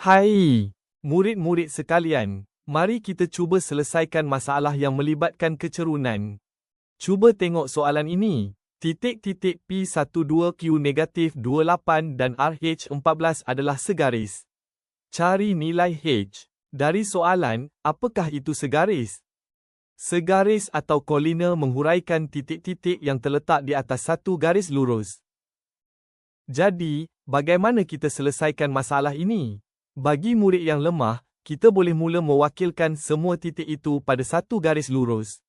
Hai, murid-murid sekalian, mari kita cuba selesaikan masalah yang melibatkan kecerunan. Cuba tengok soalan ini. Titik-titik P12Q negatif 28 dan RH14 adalah segaris. Cari nilai H. Dari soalan, apakah itu segaris? Segaris atau koliner menghuraikan titik-titik yang terletak di atas satu garis lurus. Jadi, bagaimana kita selesaikan masalah ini? Bagi murid yang lemah, kita boleh mula mewakilkan semua titik itu pada satu garis lurus.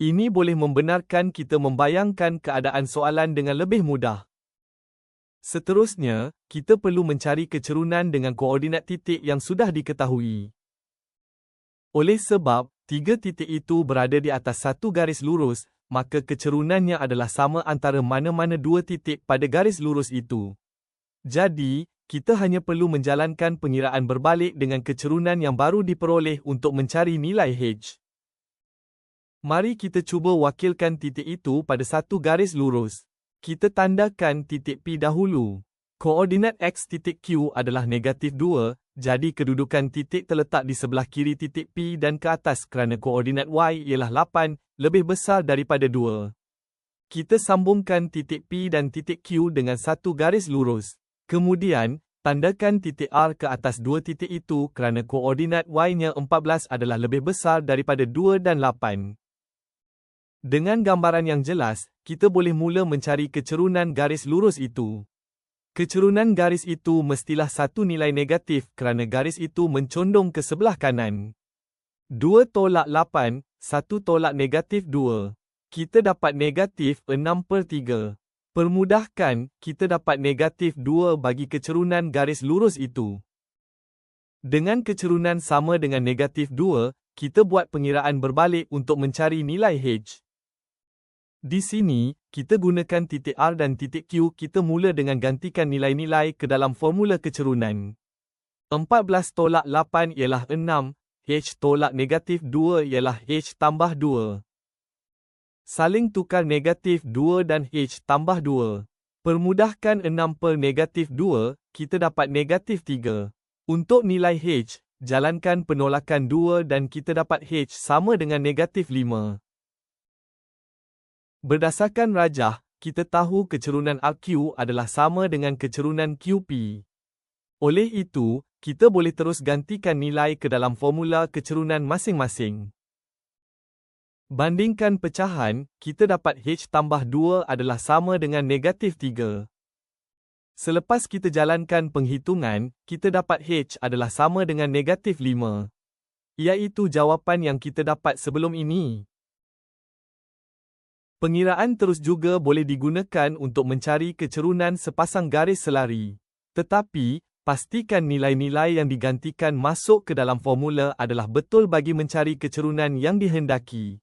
Ini boleh membenarkan kita membayangkan keadaan soalan dengan lebih mudah. Seterusnya, kita perlu mencari kecerunan dengan koordinat titik yang sudah diketahui. Oleh sebab, tiga titik itu berada di atas satu garis lurus, maka kecerunannya adalah sama antara mana-mana dua titik pada garis lurus itu. Jadi, kita hanya perlu menjalankan pengiraan berbalik dengan kecerunan yang baru diperoleh untuk mencari nilai H. Mari kita cuba wakilkan titik itu pada satu garis lurus. Kita tandakan titik P dahulu. Koordinat X titik Q adalah negatif 2, jadi kedudukan titik terletak di sebelah kiri titik P dan ke atas kerana koordinat Y ialah 8, lebih besar daripada 2. Kita sambungkan titik P dan titik Q dengan satu garis lurus. Kemudian, tandakan titik R ke atas dua titik itu kerana koordinat Y-nya 14 adalah lebih besar daripada 2 dan 8. Dengan gambaran yang jelas, kita boleh mula mencari kecerunan garis lurus itu. Kecerunan garis itu mestilah satu nilai negatif kerana garis itu mencondong ke sebelah kanan. 2 tolak 8, 1 tolak negatif 2. Kita dapat negatif 6/3. Permudahkan, kita dapat negatif 2 bagi kecerunan garis lurus itu. Dengan kecerunan sama dengan negatif 2, kita buat pengiraan berbalik untuk mencari nilai H. Di sini, kita gunakan titik R dan titik Q. Kita mula dengan gantikan nilai-nilai ke dalam formula kecerunan. 14 tolak 8 ialah 6, H tolak negatif 2 ialah H tambah 2. Saling tukar negatif 2 dan H tambah 2. Permudahkan 6 per negatif 2, kita dapat negatif 3. Untuk nilai H, jalankan penolakan 2 dan kita dapat H sama dengan negatif 5. Berdasarkan rajah, kita tahu kecerunan RQ adalah sama dengan kecerunan QP. Oleh itu, kita boleh terus gantikan nilai ke dalam formula kecerunan masing-masing. Bandingkan pecahan, kita dapat H tambah 2 adalah sama dengan negatif 3. Selepas kita jalankan penghitungan, kita dapat H adalah sama dengan negatif 5. Iaitu jawapan yang kita dapat sebelum ini. Pengiraan terus juga boleh digunakan untuk mencari kecerunan sepasang garis selari. Tetapi, pastikan nilai-nilai yang digantikan masuk ke dalam formula adalah betul bagi mencari kecerunan yang dihendaki.